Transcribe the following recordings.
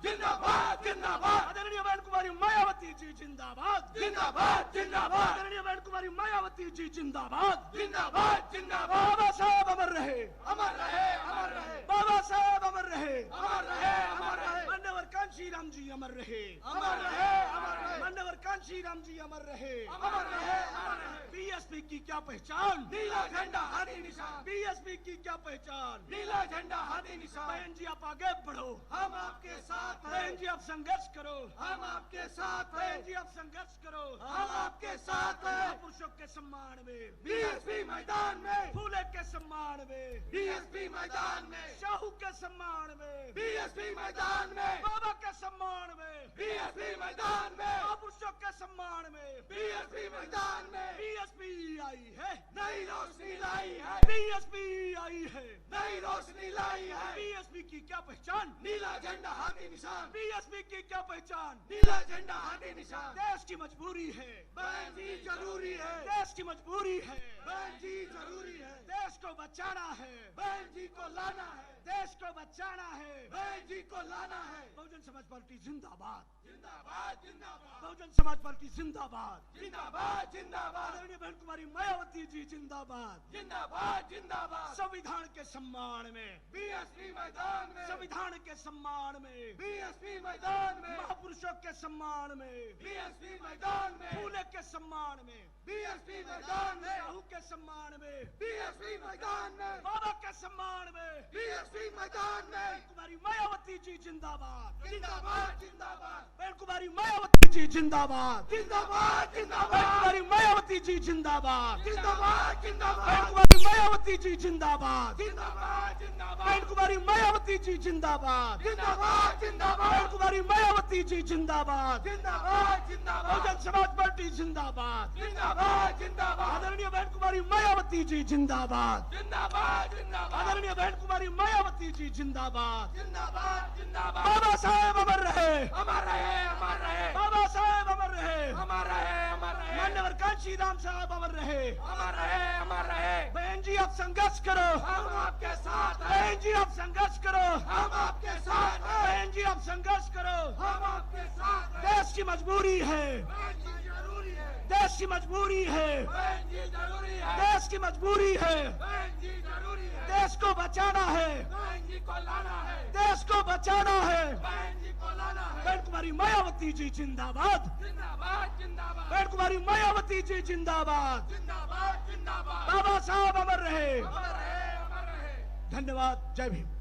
जिंदाबाद जिंदाबाद। आदरणीय बहन कुमारी मायावती जी जिंदाबाद जिंदाबाद जिंदाबाद। आदरणीय बहन कुमारी मायावती जी जिंदाबाद जिंदाबाद जिंदाबाद। बाबा साहब अमर रहे, अमर रहे अमर रहे बाबा साहब अमर रहे, अमर रहे अमर रहे मान्यवर कांशी राम जी अमर रहे, अमर रहे अमर रहे मान्यवर कांशी राम जी अमर रहे। अमर रहे अमर रहे। बीएसपी की क्या पहचान, नीला झंडा हाथी निशान, बीएसपी की क्या पहचान। नीला झंडा हाथी निशान। बहन जी आप आगे बढ़ो, हम आपके साथ बहन हैं, जी आप संघर्ष करो, हम आपके साथ बहन हैं, जी आप संघर्ष करो। हम आपके साथ हैं। पुरुषों के सम्मान में, बीएसपी मैदान में, फूले के सम्मान में, बीएसपी मैदान में, शाहू के सम्मान में, बीएसपी मैदान में, बाबा के सम्मान में, बीएसपी मैदान में, पुरुषों के सम्मान में बीएसपी मैदान में बीएसपी आई है, नई रोशनी लाई है, बीएसपी आई है। नई रोशनी लाई है। बीएसपी की क्या पहचान, नीला झंडा हाथी निशान, बीएसपी की क्या पहचान। नीला झंडा हाथी निशान। देश की मजबूरी है, बहन जी जरूरी है, देश की मजबूरी है, बहन जी जरूरी है, देश को बचाना है, बहन जी को लाना है, देश को बचाना है। बहन जी को लाना है। बहुजन समाज पार्टी जिंदाबाद, जिंदाबाद जिंदाबाद, बहुजन समाज पार्टी जिंदाबाद। जिंदाबाद जिंदाबाद, आदरणीय बहन कुमारी मायावती जी जिंदाबाद। जिंदाबाद जिंदाबाद। संविधान के सम्मान में, बीएसपी मैदान में, संविधान के सम्मान में, बीएसपी मैदान में, महापुरुषों के सम्मान में, बीएसपी मैदान में, फूले के सम्मान में, बीएसपी मैदान में, शाहू के सम्मान में, बीएसपी मैदान में, बाबा के सम्मान में, बीएसपी मैदान में। कुमारी मायावती जी जिंदाबाद, जिंदाबाद जिंदाबाद, बहन कुमारी मायावती जी जिंदाबाद, जिंदाबाद बहन जिंदाबाद, कुमारी मायावती जी जिंदाबाद, जिंदाबाद बहन जिंदाबाद, कुमारी मायावती जी जिंदाबाद, जिंदाबाद जिंदाबाद, बहन कुमारी मायावती जी जिंदाबाद, जिंदाबाद बहन जिंदाबाद, कुमारी मायावती जी जिंदाबाद, जिंदाबाद जिंदाबाद, बहुजन समाज पार्टी जिंदाबाद। जिंदाबाद जिंदाबाद, आदरणीय बहन कुमारी मायावती जी जिंदाबाद, जिंदाबाद जिंदाबाद, आदरणीय बहन कुमारी मायावती जी जिंदाबाद। जिंदाबाद जिंदाबाद। बाबा साहेब अमर रहे, अमर रहे अमर रहे, बाबा साहेब अमर रहे, अमर रहे अमर रहे, मान्यवर कांशी राम साहब अमर रहे। अमर रहे अमर रहे। बहन जी आप संघर्ष करो, हम आपके साथ हैं, बहन जी आप संघर्ष करो, हम आपके साथ हैं, बहन जी आप संघर्ष करो। हम आपके साथ हैं। देश की मजबूरी है, बहन जी जरूरी है, देश की मजबूरी है, बहन जी जरूरी है, देश की मजबूरी है। बहन जी जरूरी है, देश को बचाना है, बहन जी को लाना है, देश को बचाना है। बहन जी को लाना है। बहन कुमारी मायावती जी जिंदाबाद, जिंदाबाद जिंदाबाद, बहन कुमारी मायावती जी जिंदाबाद। जिंदाबाद जिंदाबाद, बाबा साहब अमर रहे। अमर रहे अमर रहे। धन्यवाद, जय भीम।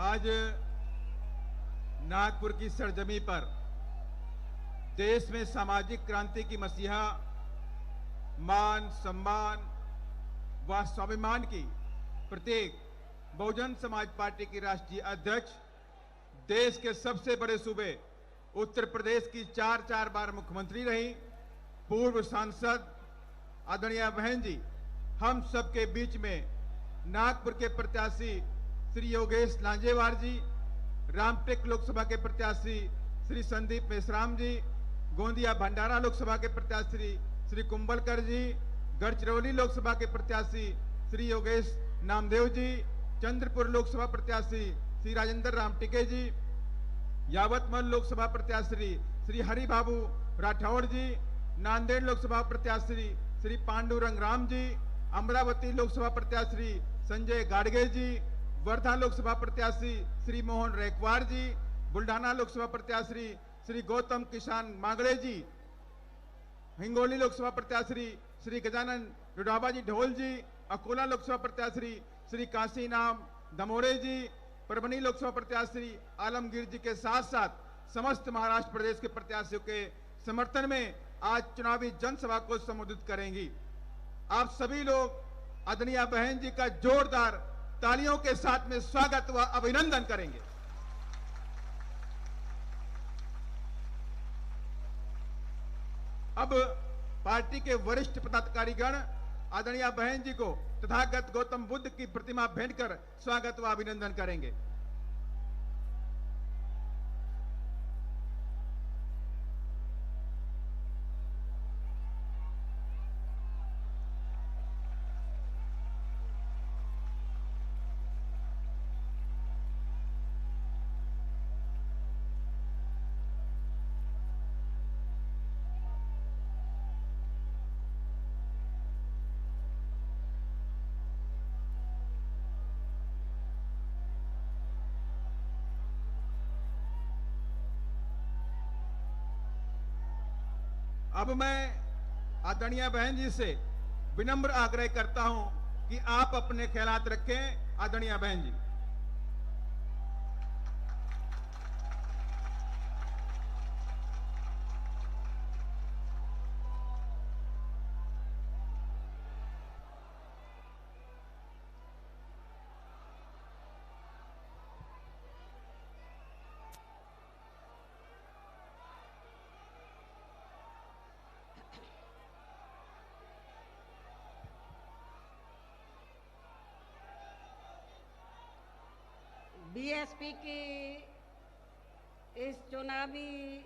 आज नागपुर की सरजमी पर देश में सामाजिक क्रांति की मसीहा मान सम्मान व स्वाभिमान की प्रतीक बहुजन समाज पार्टी की राष्ट्रीय अध्यक्ष, देश के सबसे बड़े सूबे उत्तर प्रदेश की 4 बार मुख्यमंत्री रही, पूर्व सांसद आदरणीय बहन जी हम सबके बीच में नागपुर के प्रत्याशी श्री योगेश लांजेवार जी, रामटेक लोकसभा के प्रत्याशी श्री संदीप मेश्राम जी, गोंदिया भंडारा लोकसभा के प्रत्याशी श्री कुंभलकर जी, गढ़चिरौली लोकसभा के प्रत्याशी श्री योगेश नामदेव जी, चंद्रपुर लोकसभा प्रत्याशी श्री राजेंद्र रामटिके जी, यावतमल लोकसभा प्रत्याशी श्री हरि बाबू राठौड़ जी, नांदेड़ लोकसभा प्रत्याशी श्री पांडुरंग राम जी, अमरावती लोकसभा प्रत्याशी संजय गाडगे जी, वर्धा लोकसभा प्रत्याशी श्री मोहन रैकवार जी, बुल्ढाना लोकसभा प्रत्याशी श्री गौतम किसान मांगड़े जी, हिंगोली लोकसभा प्रत्याशी श्री गजानन रुडाबा जी ढोल जी, अकोला लोकसभा प्रत्याशी श्री काशीनाम दमोरे जी, परभनी लोकसभा प्रत्याशी आलमगीर जी के साथ साथ समस्त महाराष्ट्र प्रदेश के प्रत्याशियों के समर्थन में आज चुनावी जनसभा को संबोधित करेंगी। आप सभी लोग आदरणीय बहन जी का जोरदार तालियों के साथ में स्वागत व अभिनंदन करेंगे। अब पार्टी के वरिष्ठ पदाधिकारीगण आदरणीय बहन जी को तथागत गौतम बुद्ध की प्रतिमा भेंट कर स्वागत व अभिनंदन करेंगे। अब मैं आदरणीय बहन जी से विनम्र आग्रह करता हूं कि आप अपने ख्यालात रखें। आदरणीय बहन जी। बीएसपी की इस चुनावी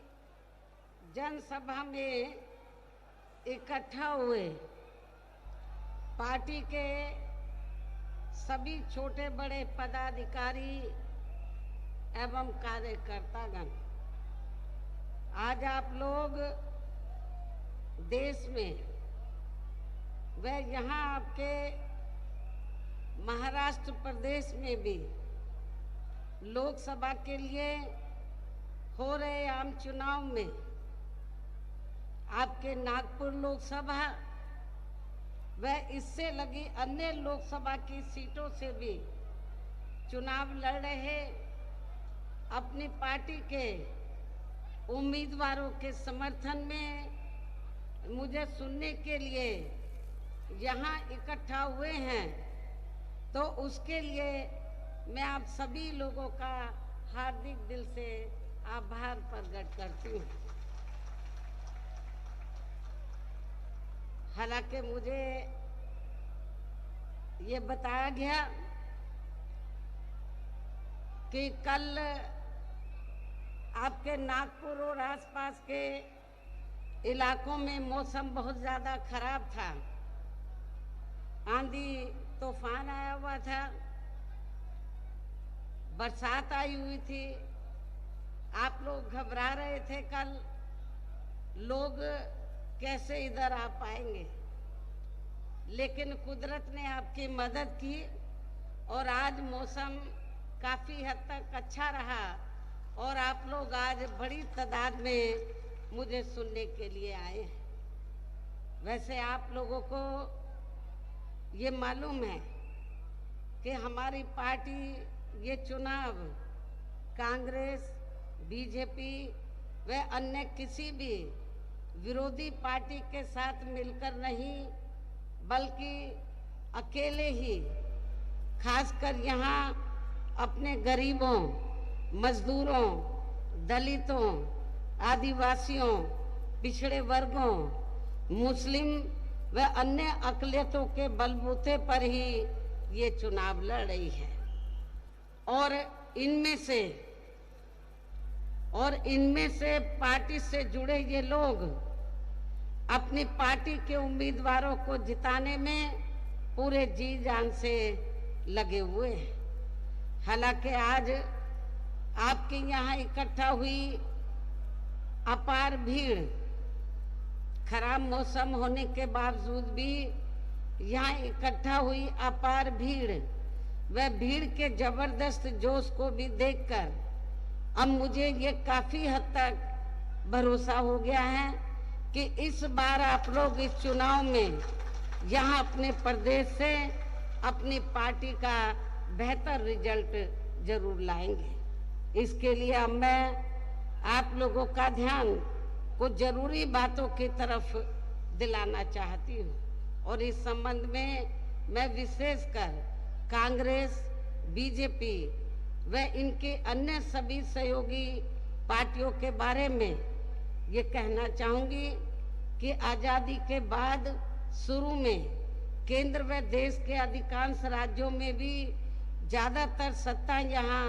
जनसभा में इकट्ठा हुए पार्टी के सभी छोटे बड़े पदाधिकारी एवं कार्यकर्तागण, आज आप लोग देश में व यहाँ आपके महाराष्ट्र प्रदेश में भी लोकसभा के लिए हो रहे आम चुनाव में आपके नागपुर लोकसभा व इससे लगी अन्य लोकसभा की सीटों से भी चुनाव लड़ रहे अपनी पार्टी के उम्मीदवारों के समर्थन में मुझे सुनने के लिए यहाँ इकट्ठा हुए हैं, तो उसके लिए मैं आप सभी लोगों का हार्दिक दिल से आभार प्रकट करती हूँ। हालांकि मुझे ये बताया गया कि कल आपके नागपुर और आसपास के इलाकों में मौसम बहुत ज़्यादा खराब था, आंधी तूफान आया हुआ था, बरसात आई हुई थी, आप लोग घबरा रहे थे कल लोग कैसे इधर आ पाएंगे, लेकिन कुदरत ने आपकी मदद की और आज मौसम काफ़ी हद तक अच्छा रहा और आप लोग आज बड़ी तादाद में मुझे सुनने के लिए आए हैं। वैसे आप लोगों को ये मालूम है कि हमारी पार्टी ये चुनाव कांग्रेस, बीजेपी व अन्य किसी भी विरोधी पार्टी के साथ मिलकर नहीं, बल्कि अकेले ही खासकर यहाँ अपने गरीबों, मजदूरों, दलितों, आदिवासियों, पिछड़े वर्गों, मुस्लिम व अन्य अक़लियतों के बलबूते पर ही ये चुनाव लड़ रही है। और इनमें से पार्टी से जुड़े ये लोग अपनी पार्टी के उम्मीदवारों को जिताने में पूरे जी जान से लगे हुए हैं। हालांकि आज आपके यहाँ इकट्ठा हुई अपार भीड़, खराब मौसम होने के बावजूद भी यहाँ इकट्ठा हुई अपार भीड़, वह भीड़ के जबरदस्त जोश को भी देखकर अब मुझे ये काफी हद तक भरोसा हो गया है कि इस बार आप लोग इस चुनाव में यहाँ अपने प्रदेश से अपनी पार्टी का बेहतर रिजल्ट जरूर लाएंगे। इसके लिए अब मैं आप लोगों का ध्यान कुछ जरूरी बातों की तरफ दिलाना चाहती हूँ और इस संबंध में मैं विशेषकर कांग्रेस, बीजेपी व इनके अन्य सभी सहयोगी पार्टियों के बारे में ये कहना चाहूँगी कि आज़ादी के बाद शुरू में केंद्र व देश के अधिकांश राज्यों में भी ज़्यादातर सत्ता यहाँ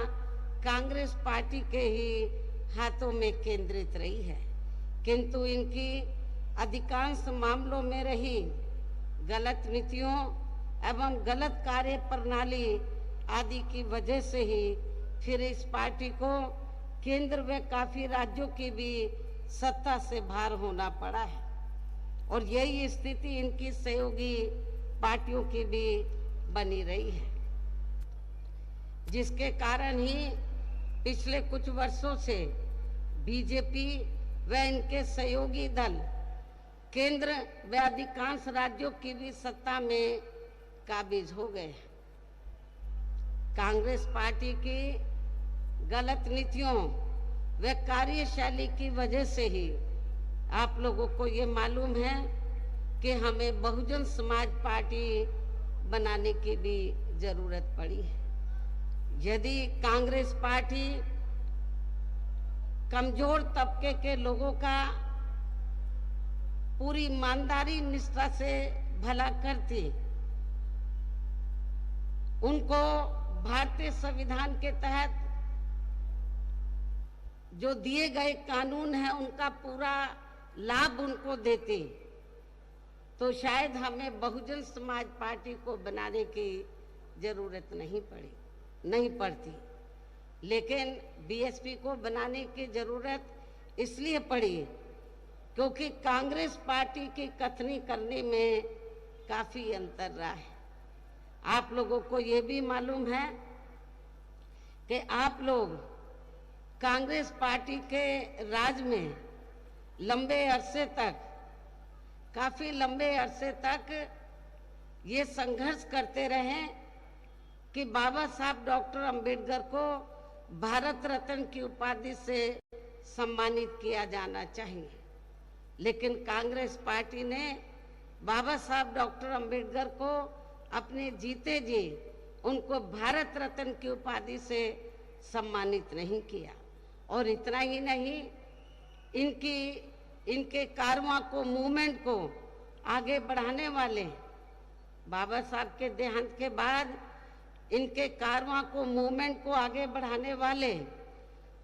कांग्रेस पार्टी के ही हाथों में केंद्रित रही है, किंतु इनकी अधिकांश मामलों में रही गलत नीतियों एवं गलत कार्य प्रणाली आदि की वजह से ही फिर इस पार्टी को केंद्र व काफी राज्यों की भी सत्ता से बाहर होना पड़ा है और यही स्थिति इनकी सहयोगी पार्टियों की भी बनी रही है, जिसके कारण ही पिछले कुछ वर्षों से बीजेपी व इनके सहयोगी दल केंद्र व अधिकांश राज्यों की भी सत्ता में काबिज हो गए। कांग्रेस पार्टी की गलत नीतियों व कार्यशैली की वजह से ही आप लोगों को ये मालूम है कि हमें बहुजन समाज पार्टी बनाने की भी जरूरत पड़ी है। यदि कांग्रेस पार्टी कमजोर तबके के लोगों का पूरी ईमानदारी निष्ठा से भला करती, उनको भारतीय संविधान के तहत जो दिए गए कानून है उनका पूरा लाभ उनको देती, तो शायद हमें बहुजन समाज पार्टी को बनाने की जरूरत नहीं पड़ती। लेकिन बीएसपी को बनाने की जरूरत इसलिए पड़ी क्योंकि कांग्रेस पार्टी की कथनी करने में काफी अंतर रहा है। आप लोगों को ये भी मालूम है कि आप लोग कांग्रेस पार्टी के राज में काफी लंबे अरसे तक ये संघर्ष करते रहे कि बाबा साहब डॉक्टर अंबेडकर को भारत रत्न की उपाधि से सम्मानित किया जाना चाहिए। लेकिन कांग्रेस पार्टी ने बाबा साहब डॉक्टर अंबेडकर को अपने जीते जी उनको भारत रत्न की उपाधि से सम्मानित नहीं किया। और इतना ही नहीं, इनके कारवां को, मूवमेंट को आगे बढ़ाने वाले, बाबा साहब के देहांत के बाद इनके कारवां को, मूवमेंट को आगे बढ़ाने वाले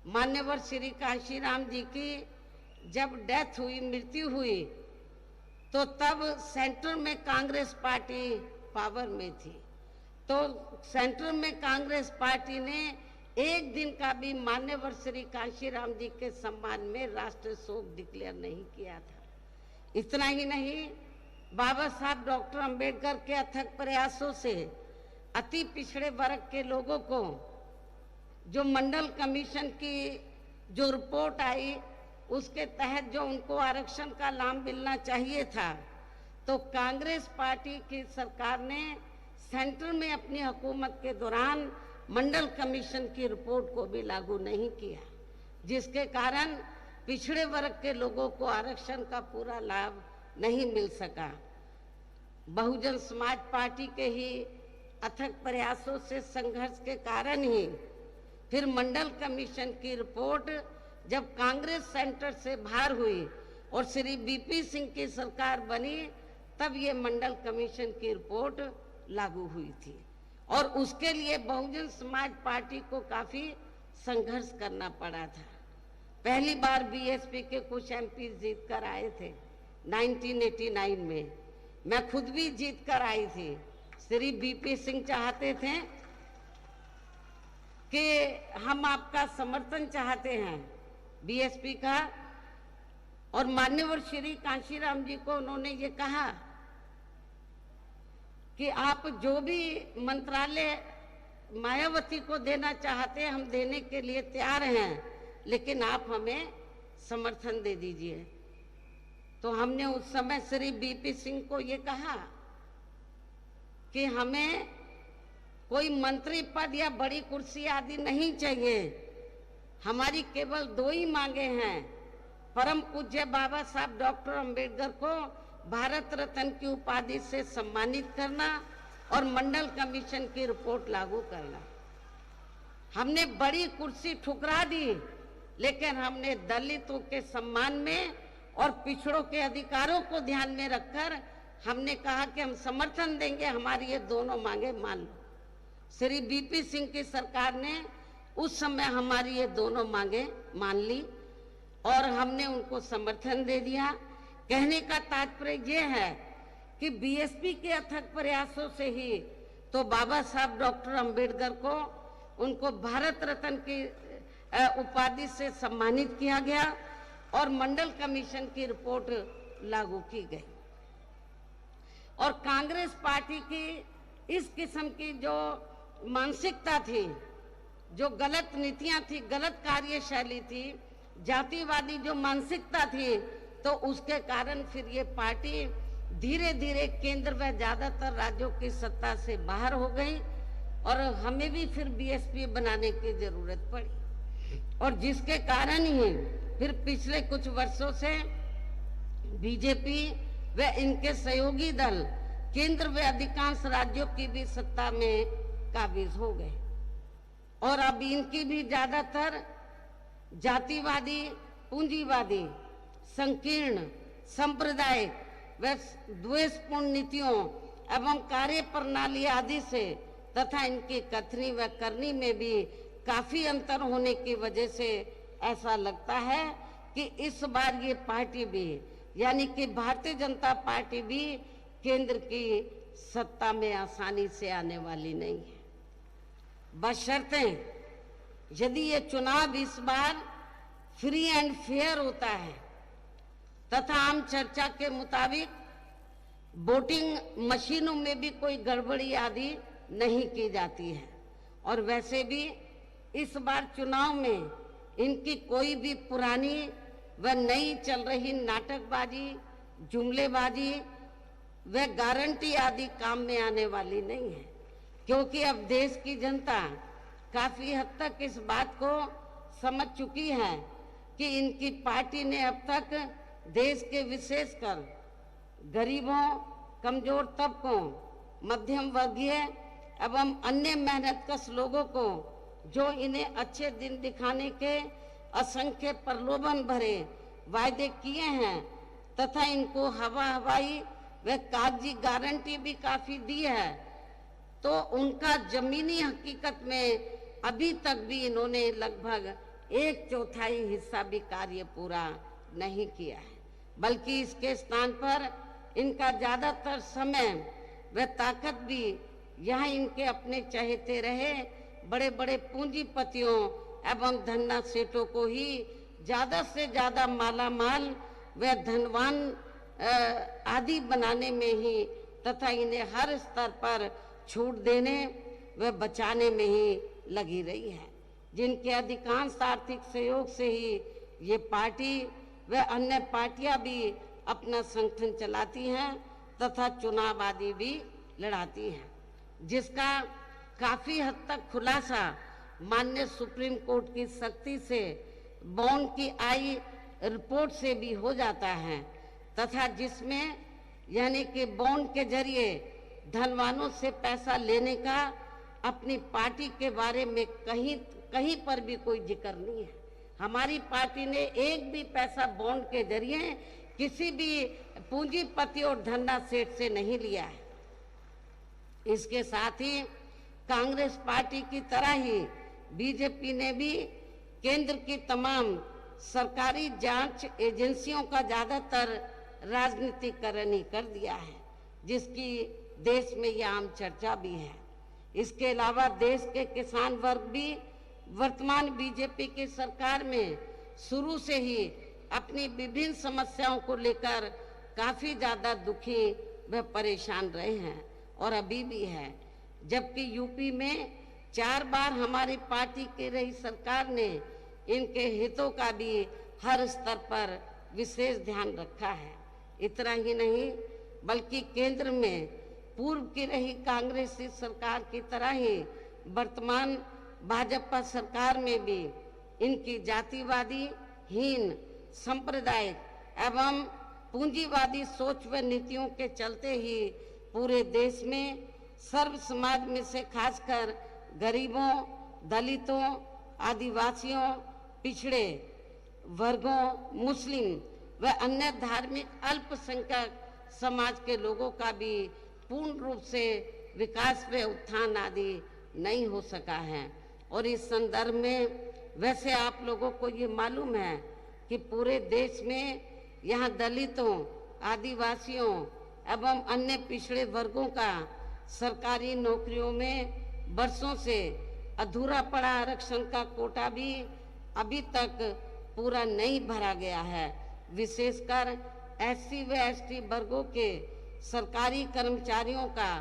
मान्यवर श्री कांशीराम जी की जब डेथ हुई, मृत्यु हुई, तो तब सेंटर में कांग्रेस पार्टी पावर में थी। तो सेंटर में कांग्रेस पार्टी ने एक दिन का भी मान्यवर श्री कांशीराम जी के सम्मान में राष्ट्रीय शोक डिक्लेयर नहीं किया था। इतना ही नहीं, बाबा साहब डॉक्टर अंबेडकर के अथक प्रयासों से अति पिछड़े वर्ग के लोगों को जो मंडल कमीशन की जो रिपोर्ट आई उसके तहत जो उनको आरक्षण का लाभ मिलना चाहिए था, तो कांग्रेस पार्टी की सरकार ने सेंटर में अपनी हुकूमत के दौरान मंडल कमीशन की रिपोर्ट को भी लागू नहीं किया, जिसके कारण पिछड़े वर्ग के लोगों को आरक्षण का पूरा लाभ नहीं मिल सका। बहुजन समाज पार्टी के ही अथक प्रयासों से, संघर्ष के कारण ही फिर मंडल कमीशन की रिपोर्ट जब कांग्रेस सेंटर से बाहर हुई और श्री बीपी सिंह की सरकार बनी, तब ये मंडल कमीशन की रिपोर्ट लागू हुई थी। और उसके लिए बहुजन समाज पार्टी को काफी संघर्ष करना पड़ा था। पहली बार बीएसपी के कुछ एमपी जीत कर आए थे 1989 में। मैं खुद भी जीत कर आई थी। श्री बीपी सिंह चाहते थे कि हम आपका समर्थन चाहते हैं बीएसपी का, और मान्यवर श्री कांशीराम जी को उन्होंने ये कहा कि आप जो भी मंत्रालय मायावती को देना चाहते हैं हम देने के लिए तैयार हैं, लेकिन आप हमें समर्थन दे दीजिए। तो हमने उस समय श्री बीपी सिंह को ये कहा कि हमें कोई मंत्री पद या बड़ी कुर्सी आदि नहीं चाहिए, हमारी केवल दो ही मांगे हैं, परम पूज्य बाबा साहब डॉक्टर अंबेडकर को भारत रत्न की उपाधि से सम्मानित करना और मंडल कमीशन की रिपोर्ट लागू करना। हमने बड़ी कुर्सी ठुकरा दी, लेकिन हमने दलितों के सम्मान में और पिछड़ों के अधिकारों को ध्यान में रखकर हमने कहा कि हम समर्थन देंगे, हमारी ये दोनों मांगे मान लो। श्री बीपी सिंह की सरकार ने उस समय हमारी ये दोनों मांगे मान ली और हमने उनको समर्थन दे दिया। कहने का तात्पर्य ये है कि बीएसपी के अथक प्रयासों से ही तो बाबा साहब डॉक्टर अंबेडकर को उनको भारत रत्न की उपाधि से सम्मानित किया गया और मंडल कमीशन की रिपोर्ट लागू की गई। और कांग्रेस पार्टी की इस किस्म की जो मानसिकता थी, जो गलत नीतियां थी, गलत कार्यशैली थी, जातिवादी जो मानसिकता थी, तो उसके कारण फिर ये पार्टी धीरे धीरे केंद्र व ज्यादातर राज्यों की सत्ता से बाहर हो गई और हमें भी फिर बीएसपी बनाने की जरूरत पड़ी। और जिसके कारण ही फिर पिछले कुछ वर्षों से बीजेपी व इनके सहयोगी दल केंद्र व अधिकांश राज्यों की भी सत्ता में काबिज हो गए और अब इनकी भी ज्यादातर जातिवादी, पूंजीवादी, संकीर्ण, सांप्रदायिक व द्वेषपूर्ण नीतियों एवं कार्य प्रणाली आदि से तथा इनकी कथनी व करनी में भी काफी अंतर होने की वजह से ऐसा लगता है कि इस बार ये पार्टी भी यानी कि भारतीय जनता पार्टी भी केंद्र की सत्ता में आसानी से आने वाली नहीं है, बशर्ते यदि ये चुनाव इस बार फ्री एंड फेयर होता है तथा आम चर्चा के मुताबिक वोटिंग मशीनों में भी कोई गड़बड़ी आदि नहीं की जाती है। और वैसे भी इस बार चुनाव में इनकी कोई भी पुरानी व नई चल रही नाटकबाजी, जुमलेबाजी व गारंटी आदि काम में आने वाली नहीं है, क्योंकि अब देश की जनता काफी हद तक इस बात को समझ चुकी है कि इनकी पार्टी ने अब तक देश के विशेषकर गरीबों, कमजोर तबकों, मध्यम वर्गीय एवं अन्य मेहनतकश लोगों को जो इन्हें अच्छे दिन दिखाने के असंख्य प्रलोभन भरे वायदे किए हैं तथा इनको हवाई व कागजी गारंटी भी काफी दी है, तो उनका जमीनी हकीकत में अभी तक भी इन्होंने लगभग 1/4 हिस्सा भी कार्य पूरा नहीं किया है, बल्कि इसके स्थान पर इनका ज्यादातर समय व ताकत भी यहाँ इनके अपने चहेते रहे बड़े बड़े पूंजीपतियों एवं धन्ना सेठों को ही ज्यादा से ज्यादा मालामाल व धनवान आदि बनाने में ही तथा इन्हें हर स्तर पर छूट देने व बचाने में ही लगी रही है, जिनके अधिकांश आर्थिक सहयोग से ही ये पार्टी व अन्य पार्टियां भी अपना संगठन चलाती हैं तथा चुनाव आदि भी लड़ाती हैं, जिसका काफी हद तक खुलासा माननीय सुप्रीम कोर्ट की सख्ती से बॉन्ड की आई रिपोर्ट से भी हो जाता है तथा जिसमें यानी कि बॉन्ड के जरिए धनवानों से पैसा लेने का अपनी पार्टी के बारे में कहीं पर भी कोई जिक्र नहीं है। हमारी पार्टी ने एक भी पैसा बॉन्ड के जरिए किसी भी पूंजीपति और धन्ना सेठ से नहीं लिया है। इसके साथ ही कांग्रेस पार्टी की तरह ही बीजेपी ने भी केंद्र की तमाम सरकारी जांच एजेंसियों का ज्यादातर राजनीतिकरण ही कर दिया है, जिसकी देश में यह आम चर्चा भी है। इसके अलावा देश के किसान वर्ग भी वर्तमान बीजेपी की सरकार में शुरू से ही अपनी विभिन्न समस्याओं को लेकर काफी ज्यादा दुखी व परेशान रहे हैं और अभी भी है, जबकि यूपी में 4 बार हमारी पार्टी की रही सरकार ने इनके हितों का भी हर स्तर पर विशेष ध्यान रखा है। इतना ही नहीं बल्कि केंद्र में पूर्व की रही कांग्रेसी सरकार की तरह ही वर्तमान भाजपा सरकार में भी इनकी जातिवादी, हीन, सांप्रदायिक एवं पूंजीवादी सोच व नीतियों के चलते ही पूरे देश में सर्व समाज में से खासकर गरीबों, दलितों, आदिवासियों, पिछड़े वर्गों, मुस्लिम व अन्य धार्मिक अल्पसंख्यक समाज के लोगों का भी पूर्ण रूप से विकास व उत्थान आदि नहीं हो सका है। और इस संदर्भ में वैसे आप लोगों को ये मालूम है कि पूरे देश में यहाँ दलितों, आदिवासियों एवं अन्य पिछड़े वर्गों का सरकारी नौकरियों में वर्षों से अधूरा पड़ा आरक्षण का कोटा भी अभी तक पूरा नहीं भरा गया है। विशेषकर एससी व एसटी वर्गों के सरकारी कर्मचारियों का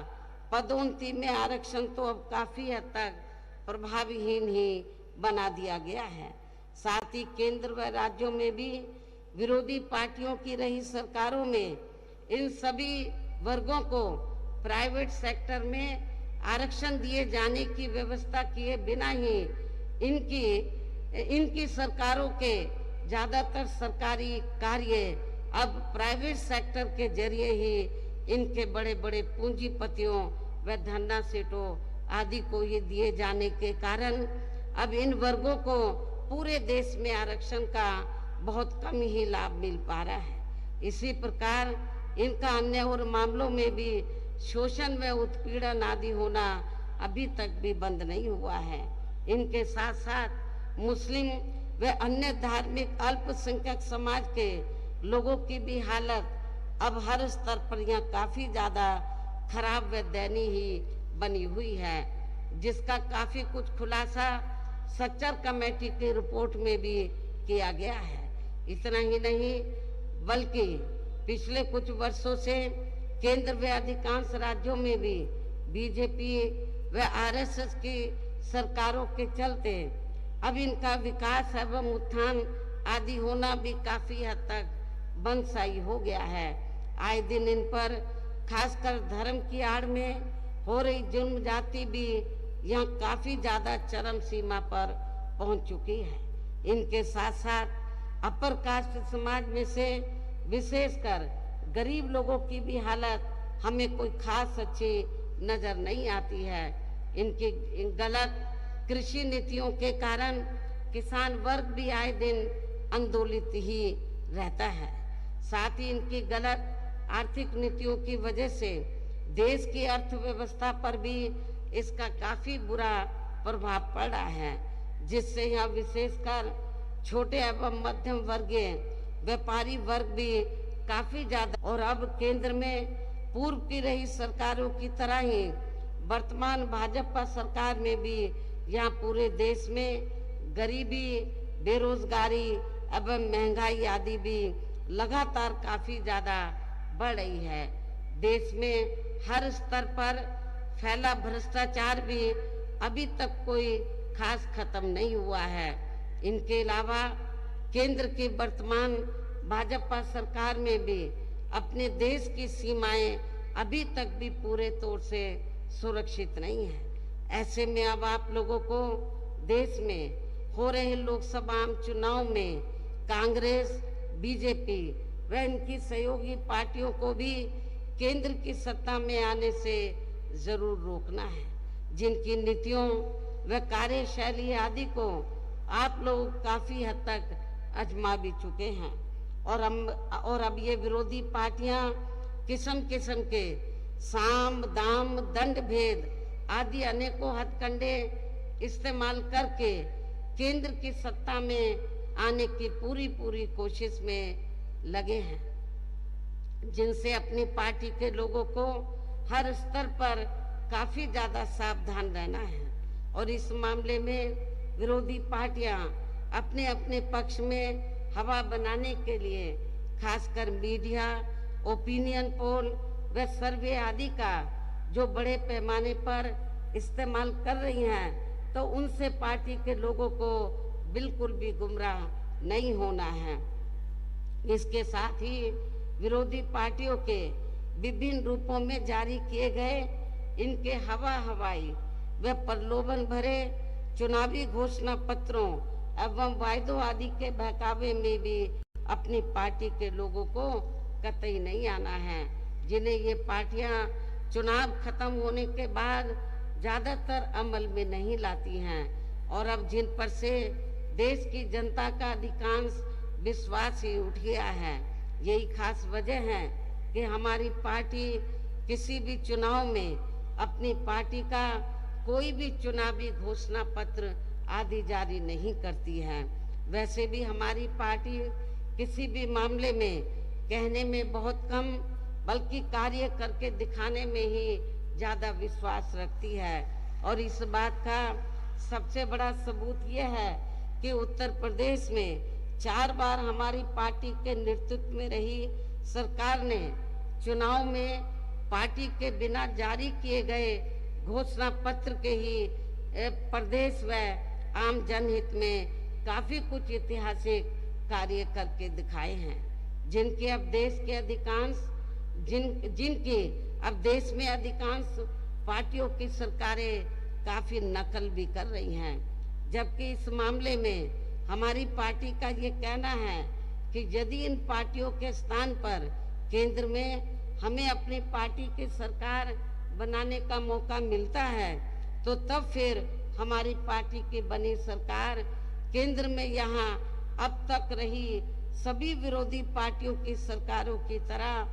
पदोन्नति में आरक्षण तो अब काफी हद तक प्रभावहीन ही बना दिया गया है। साथ ही केंद्र व राज्यों में भी विरोधी पार्टियों की रही सरकारों में इन सभी वर्गों को प्राइवेट सेक्टर में आरक्षण दिए जाने की व्यवस्था किए बिना ही इनकी सरकारों के ज्यादातर सरकारी कार्य अब प्राइवेट सेक्टर के जरिए ही इनके बड़े बड़े पूंजीपतियों व धन्ना सेठों आदि को ये दिए जाने के कारण अब इन वर्गों को पूरे देश में आरक्षण का बहुत कम ही लाभ मिल पा रहा है। इसी प्रकार इनका अन्य और मामलों में भी शोषण व उत्पीड़न आदि होना अभी तक भी बंद नहीं हुआ है। इनके साथ साथ मुस्लिम व अन्य धार्मिक अल्पसंख्यक समाज के लोगों की भी हालत अब हर स्तर पर यहाँ काफी ज्यादा खराब व दयनीय ही बनी हुई है, जिसका काफी कुछ खुलासा सच्चर कमेटी की रिपोर्ट में भी किया गया है। इतना ही नहीं बल्कि पिछले कुछ वर्षों से केंद्र व अधिकांश राज्यों में भी बीजेपी व आरएसएस की सरकारों के चलते अब इनका विकास एवं उत्थान आदि होना भी काफी हद तक बंदसाई हो गया है। आए दिन इन पर खासकर धर्म की आड़ में हो रही जुल्म जाति भी यहाँ काफी ज्यादा चरम सीमा पर पहुंच चुकी है। इनके साथ साथ अपर कास्ट समाज में से विशेषकर गरीब लोगों की भी हालत हमें कोई खास अच्छी नजर नहीं आती है। इनकी गलत कृषि नीतियों के कारण किसान वर्ग भी आए दिन आंदोलित ही रहता है। साथ ही इनकी गलत आर्थिक नीतियों की वजह से देश की अर्थव्यवस्था पर भी इसका काफी बुरा प्रभाव पड़ रहा है, जिससे यहाँ विशेषकर छोटे एवं मध्यम वर्गीय व्यापारी वर्ग भी काफी ज्यादा और अब केंद्र में पूर्व की रही सरकारों की तरह ही वर्तमान भाजपा सरकार में भी यहाँ पूरे देश में गरीबी, बेरोजगारी एवं महंगाई आदि भी लगातार काफी ज्यादा बढ़ रही है। देश में हर स्तर पर फैला भ्रष्टाचार भी अभी तक कोई खास खत्म नहीं हुआ है। इनके अलावा केंद्र की वर्तमान भाजपा सरकार में भी अपने देश की सीमाएं अभी तक भी पूरे तौर से सुरक्षित नहीं है। ऐसे में अब आप लोगों को देश में हो रहे लोकसभा चुनाव में कांग्रेस, बीजेपी व इनकी सहयोगी पार्टियों को भी केंद्र की सत्ता में आने से जरूर रोकना है, जिनकी नीतियों व कार्यशैली आदि को आप लोग काफी हद तक आजमा भी चुके हैं और अब ये विरोधी पार्टियां किस्म किस्म के साम, दाम, दंड भेद आदि अनेकों हथकंडे इस्तेमाल करके केंद्र की सत्ता में आने की पूरी कोशिश में लगे हैं, जिनसे अपनी पार्टी के लोगों को हर स्तर पर काफी ज्यादा सावधान रहना है। और इस मामले में विरोधी पार्टियां अपने अपने पक्ष में हवा बनाने के लिए खासकर मीडिया, ओपिनियन पोल व सर्वे आदि का जो बड़े पैमाने पर इस्तेमाल कर रही हैं, तो उनसे पार्टी के लोगों को बिल्कुल भी गुमराह नहीं होना है। इसके साथ ही विरोधी पार्टियों के विभिन्न रूपों में जारी किए गए इनके हवाई व प्रलोभन भरे चुनावी घोषणा पत्रों एवं वायदों आदि के बहकावे में भी अपनी पार्टी के लोगों को कतई नहीं आना है, जिन्हें ये पार्टियां चुनाव खत्म होने के बाद ज्यादातर अमल में नहीं लाती हैं और अब जिन पर से देश की जनता का अधिकांश विश्वास ही उठ गया है। यही खास वजह है कि हमारी पार्टी किसी भी चुनाव में अपनी पार्टी का कोई भी चुनावी घोषणा पत्र आदि जारी नहीं करती है। वैसे भी हमारी पार्टी किसी भी मामले में कहने में बहुत कम बल्कि कार्य करके दिखाने में ही ज्यादा विश्वास रखती है। और इस बात का सबसे बड़ा सबूत यह है कि उत्तर प्रदेश में 4 बार हमारी पार्टी के नेतृत्व में रही सरकार ने चुनाव में पार्टी के बिना जारी किए गए घोषणा पत्र के ही प्रदेश व आम जनहित में काफी कुछ ऐतिहासिक कार्य करके दिखाए हैं, जिनके अब देश के अधिकांश जिनकी अब देश में अधिकांश पार्टियों की सरकारें काफी नकल भी कर रही हैं। जबकि इस मामले में हमारी पार्टी का ये कहना है कि यदि इन पार्टियों के स्थान पर केंद्र में हमें अपनी पार्टी की सरकार बनाने का मौका मिलता है, तो तब फिर हमारी पार्टी की बनी सरकार केंद्र में यहाँ अब तक रही सभी विरोधी पार्टियों की सरकारों की तरह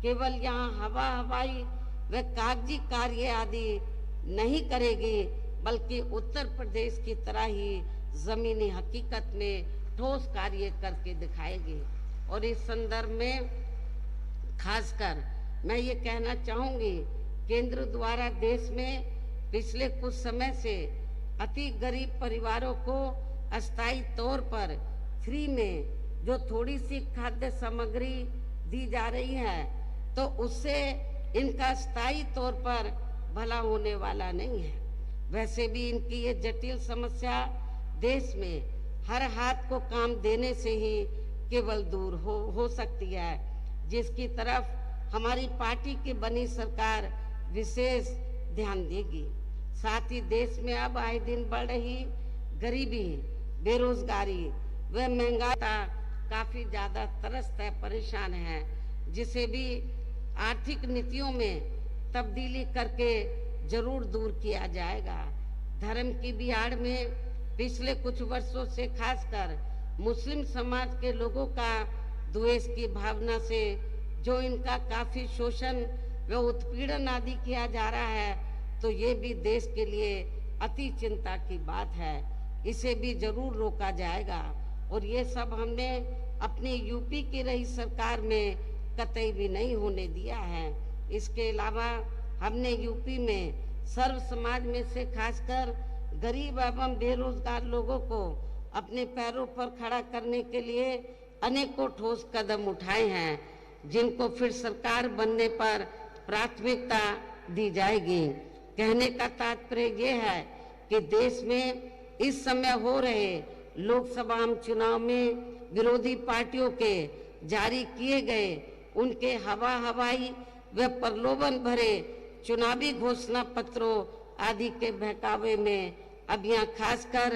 केवल यहाँ हवाई व कागजी कार्य आदि नहीं करेगी, बल्कि उत्तर प्रदेश की तरह ही जमीनी हकीकत में ठोस कार्य करके दिखाएगी। और इस संदर्भ में खासकर मैं ये कहना चाहूंगी, केंद्र द्वारा देश में पिछले कुछ समय से अति गरीब परिवारों को अस्थायी तौर पर फ्री में जो थोड़ी सी खाद्य सामग्री दी जा रही है, तो उससे इनका स्थायी तौर पर भला होने वाला नहीं है। वैसे भी इनकी ये जटिल समस्या देश में हर हाथ को काम देने से ही केवल दूर हो सकती है, जिसकी तरफ हमारी पार्टी की बनी सरकार विशेष ध्यान देगी। साथ ही देश में अब आए दिन बढ़ रही गरीबी, बेरोजगारी व महंगाई काफी ज्यादा त्रस्त है, परेशान है, जिसे भी आर्थिक नीतियों में तब्दीली करके जरूर दूर किया जाएगा। धर्म की भी आड़ में पिछले कुछ वर्षों से खासकर मुस्लिम समाज के लोगों का द्वेष की भावना से जो इनका काफी शोषण व उत्पीड़न आदि किया जा रहा है, तो ये भी देश के लिए अति चिंता की बात है। इसे भी जरूर रोका जाएगा। और ये सब हमने अपनी यूपी की रही सरकार में कतई भी नहीं होने दिया है। इसके अलावा हमने यूपी में सर्व समाज में से खासकर गरीब एवं बेरोजगार लोगों को अपने पैरों पर खड़ा करने के लिए अनेकों ठोस कदम उठाए हैं, जिनको फिर सरकार बनने पर प्राथमिकता दी जाएगी। कहने का तात्पर्य ये है कि देश में इस समय हो रहे लोकसभा चुनाव में विरोधी पार्टियों के जारी किए गए उनके हवाई व प्रलोभन भरे चुनावी घोषणा पत्रों आदि के बहकावे में अब यहाँ खासकर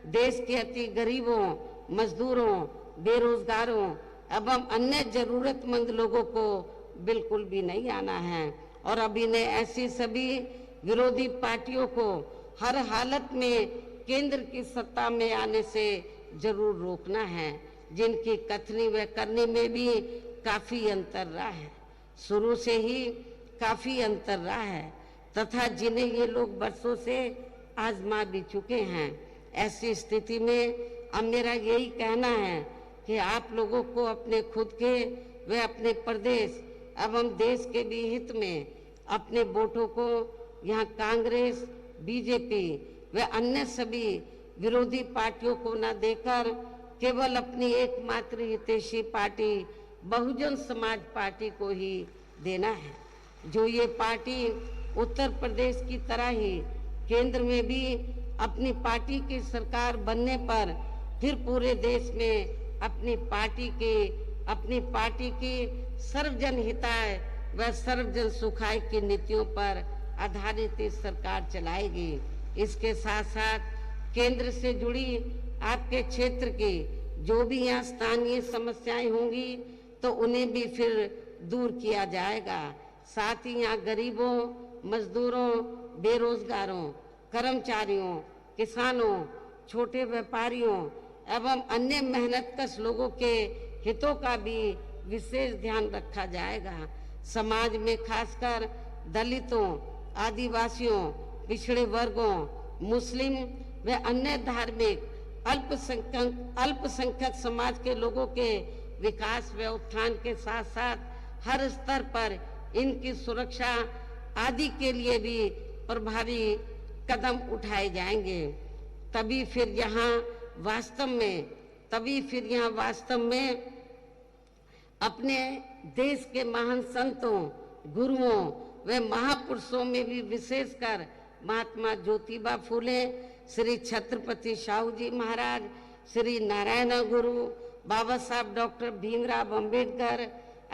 देश के अति गरीबों, मजदूरों, बेरोजगारों एवं अन्य जरूरतमंद लोगों को बिल्कुल भी नहीं आना है। और अब इन्हें ऐसी सभी विरोधी पार्टियों को हर हालत में केंद्र की सत्ता में आने से जरूर रोकना है, जिनकी कथनी व करनी में भी काफी अंतर रहा है, शुरू से ही काफी अंतर रहा है, तथा जिन्हें ये लोग बरसों से आजमा भी चुके हैं। ऐसी स्थिति में अब मेरा यही कहना है कि आप लोगों को अपने खुद के व अपने प्रदेश एवं देश के भी हित में अपने वोटों को यहाँ कांग्रेस, बीजेपी व अन्य सभी विरोधी पार्टियों को न देकर केवल अपनी एकमात्र हितैषी पार्टी बहुजन समाज पार्टी को ही देना है, जो ये पार्टी उत्तर प्रदेश की तरह ही केंद्र में भी अपनी पार्टी की सरकार बनने पर फिर पूरे देश में अपनी पार्टी की सर्वजन हिताय व सर्वजन सुखाय की नीतियों पर आधारित इस सरकार चलाएगी। इसके साथ साथ केंद्र से जुड़ी आपके क्षेत्र की जो भी यहाँ स्थानीय समस्याएं होंगी तो उन्हें भी फिर दूर किया जाएगा। साथ ही यहाँ गरीबों, मजदूरों, बेरोजगारों, कर्मचारियों, किसानों, छोटे व्यापारियों एवं अन्य मेहनतकश लोगों के हितों का भी विशेष ध्यान रखा जाएगा। समाज में खासकर दलितों, आदिवासियों, पिछड़े वर्गों, मुस्लिम व अन्य धार्मिक अल्पसंख्यक समाज के लोगों के विकास व उत्थान के साथ साथ हर स्तर पर इनकी सुरक्षा आदि के लिए भी प्रभावी कदम उठाए जाएंगे। तभी फिर यहाँ वास्तव में अपने देश के महान संतों, गुरुओं व महापुरुषों में भी विशेषकर महात्मा ज्योतिबा फूले, श्री छत्रपति शाहू जी महाराज, श्री नारायण गुरु, बाबा साहब डॉक्टर भीमराव अंबेडकर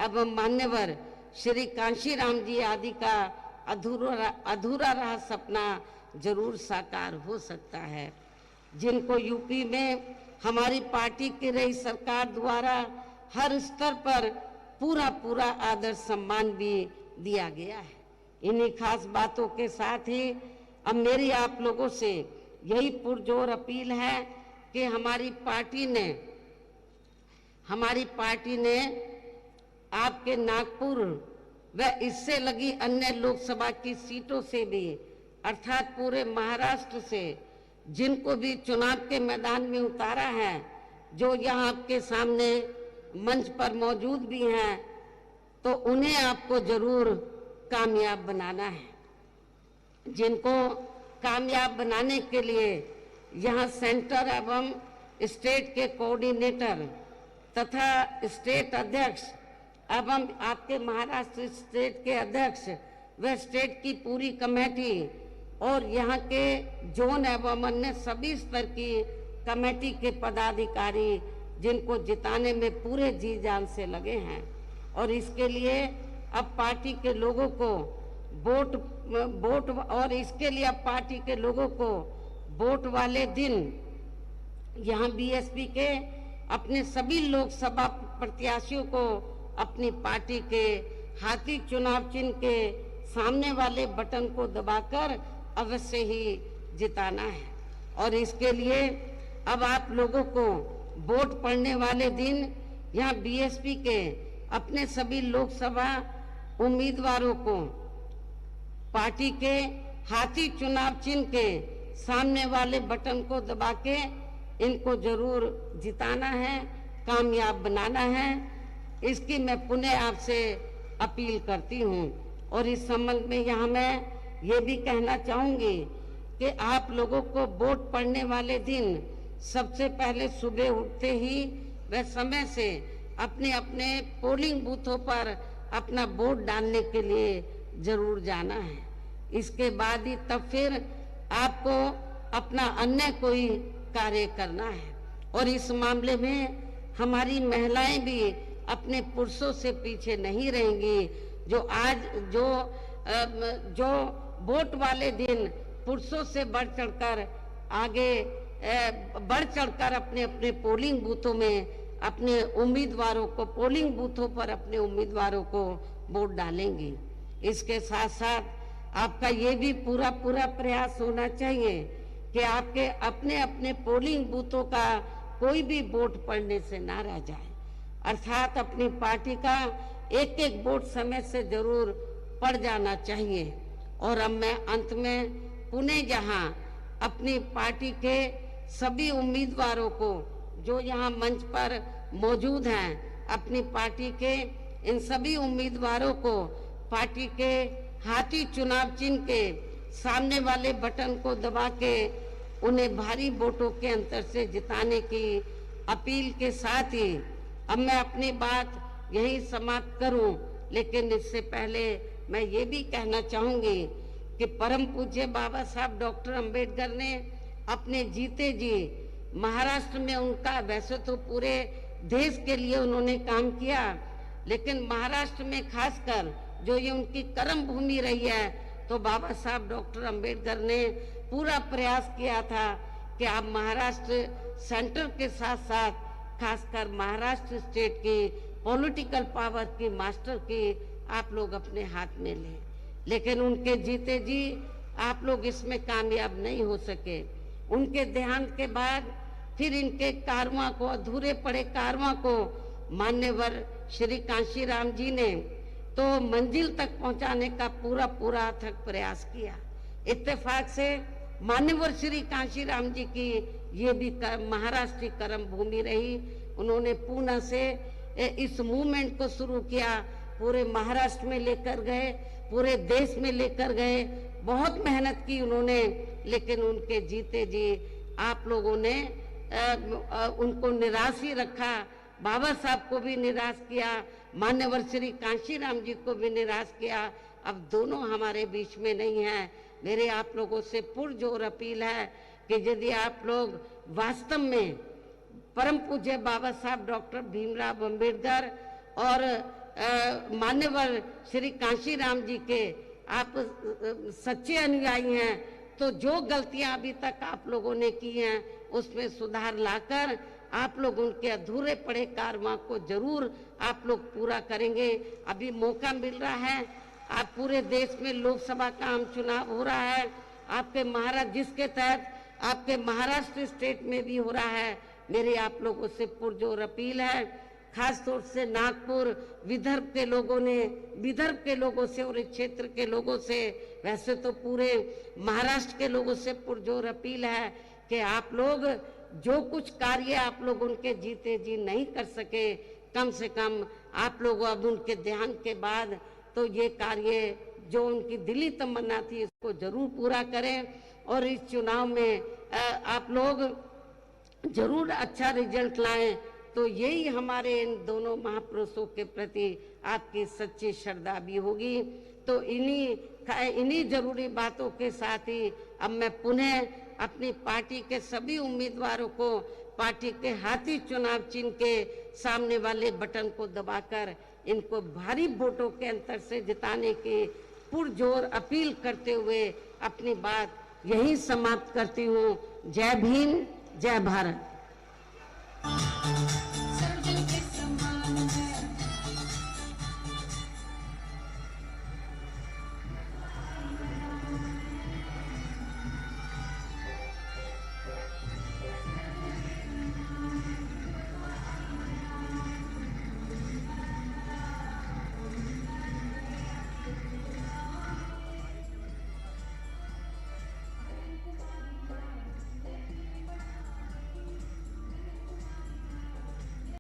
एवं मान्यवर श्री कांशीराम जी आदि का अधूरा रहा सपना जरूर साकार हो सकता है, जिनको यूपी में हमारी पार्टी की रही सरकार द्वारा हर स्तर पर पूरा आदर सम्मान भी दिया गया है। इन्हीं खास बातों के साथ ही अब मेरी आप लोगों से यही पुरजोर अपील है कि हमारी पार्टी ने आपके नागपुर व इससे लगी अन्य लोकसभा की सीटों से भी अर्थात पूरे महाराष्ट्र से जिनको भी चुनाव के मैदान में उतारा है, जो यहाँ आपके सामने मंच पर मौजूद भी हैं, तो उन्हें आपको जरूर कामयाब बनाना है। जिनको कामयाब बनाने के लिए यहाँ सेंटर एवं स्टेट के कोऑर्डिनेटर तथा स्टेट अध्यक्ष एवं आपके महाराष्ट्र स्टेट के अध्यक्ष व स्टेट की पूरी कमेटी और यहाँ के जोन एवं अन्य सभी स्तर की कमेटी के पदाधिकारी जिनको जिताने में पूरे जी जान से लगे हैं, और इसके लिए अब पार्टी के लोगों को वोट वाले दिन यहाँ बीएसपी के अपने सभी लोकसभा प्रत्याशियों को अपनी पार्टी के हाथी चुनाव चिन्ह के सामने वाले बटन को दबाकर अवश्य ही जिताना है। और इसके लिए अब आप लोगों को वोट पड़ने वाले दिन यहाँ बीएसपी के अपने सभी लोकसभा उम्मीदवारों को पार्टी के हाथी चुनाव चिन्ह के सामने वाले बटन को दबा के इनको जरूर जिताना है, कामयाब बनाना है। इसकी मैं पुनः आपसे अपील करती हूँ। और इस संबंध में यहाँ मैं ये भी कहना चाहूंगी कि आप लोगों को वोट पड़ने वाले दिन सबसे पहले सुबह उठते ही व समय से अपने अपने पोलिंग बूथों पर अपना वोट डालने के लिए जरूर जाना है। इसके बाद ही तब फिर आपको अपना अन्य कोई कार्य करना है। और इस मामले में हमारी महिलाएं भी अपने पुरुषों से पीछे नहीं रहेंगी, जो वोट वाले दिन पुरुषों से बढ़ चढ़कर अपने अपने पोलिंग बूथों में अपने उम्मीदवारों को पोलिंग बूथों पर अपने उम्मीदवारों को वोट डालेंगी। इसके साथ साथ आपका ये भी पूरा प्रयास होना चाहिए कि आपके अपने अपने पोलिंग बूथों का कोई भी वोट पड़ने से ना रह जाए, अर्थात अपनी पार्टी का एक एक वोट समय से जरूर पड़ जाना चाहिए। और अब मैं अंत में पुनः यहाँ अपनी पार्टी के सभी उम्मीदवारों को जो यहाँ मंच पर मौजूद हैं, अपनी पार्टी के इन सभी उम्मीदवारों को पार्टी के हाथी चुनाव चिन्ह के सामने वाले बटन को दबा के उन्हें भारी वोटों के अंतर से जिताने की अपील के साथ ही अब मैं अपनी बात यही समाप्त करूं। लेकिन इससे पहले मैं ये भी कहना चाहूंगी कि परम पूज्य बाबा साहब डॉक्टर अंबेडकर ने अपने जीते जी महाराष्ट्र में उनका वैसे तो पूरे देश के लिए उन्होंने काम किया, लेकिन महाराष्ट्र में खासकर जो ये उनकी कर्म भूमि रही है, तो बाबा साहब डॉक्टर अंबेडकर ने पूरा प्रयास किया था कि आप महाराष्ट्र सेंटर के साथ साथ खासकर महाराष्ट्र स्टेट की पॉलिटिकल पावर की मास्टर की आप लोग अपने हाथ में लें। लेकिन उनके जीते जी आप लोग इसमें कामयाब नहीं हो सके। उनके देहांत के बाद फिर इनके कारवां को, अधूरे पड़े कारवां को मान्यवर श्री कांशीराम जी ने तो मंजिल तक पहुंचाने का पूरा अथक प्रयास किया। इत्तेफाक से मान्यवर श्री कांशीराम जी की ये भी महाराष्ट्र की कर्म भूमि रही। उन्होंने पूना से इस मूवमेंट को शुरू किया, पूरे महाराष्ट्र में लेकर गए, पूरे देश में लेकर गए, बहुत मेहनत की उन्होंने। लेकिन उनके जीते जी आप लोगों ने उनको निराश ही रखा, बाबा साहब को भी निराश किया, मान्यवर श्री कांशीराम जी को भी निराश किया। अब दोनों हमारे बीच में नहीं है। मेरे आप लोगों से पुरजोर अपील है कि यदि आप लोग वास्तव में परम पूज्य बाबा साहब डॉक्टर भीमराव अंबेडकर और मान्यवर श्री कांशीराम जी के आप सच्चे अनुयायी हैं, तो जो गलतियां अभी तक आप लोगों ने की हैं उसमें सुधार लाकर आप लोग उनके अधूरे पड़े कारवां को जरूर आप लोग पूरा करेंगे। अभी मौका मिल रहा है, आप पूरे देश में लोकसभा का आम चुनाव हो रहा है, आपके महाराष्ट्र जिसके तहत आपके महाराष्ट्र स्टेट में भी हो रहा है। मेरी आप लोगों से पुरजोर अपील है, खास तौर से नागपुर विदर्भ के लोगों से और इस क्षेत्र के लोगों से, वैसे तो पूरे महाराष्ट्र के लोगों से पुरजोर अपील है कि आप लोग जो कुछ कार्य आप लोग उनके जीते जी नहीं कर सके, कम से कम आप लोग अब उनके देहांत के बाद तो ये कार्य जो उनकी दिली तमन्ना थी इसको जरूर पूरा करें और इस चुनाव में आप लोग जरूर अच्छा रिजल्ट लाएं। तो यही हमारे इन दोनों महापुरुषों के प्रति आपकी सच्ची श्रद्धा भी होगी। तो इन्हीं जरूरी बातों के साथ ही अब मैं पुनः अपनी पार्टी के सभी उम्मीदवारों को पार्टी के हाथी चुनाव चिन्ह के सामने वाले बटन को दबाकर इनको भारी वोटों के अंतर से जिताने की पुरजोर अपील करते हुए अपनी बात यही समाप्त करती हूँ। जय भीम, जय भारत।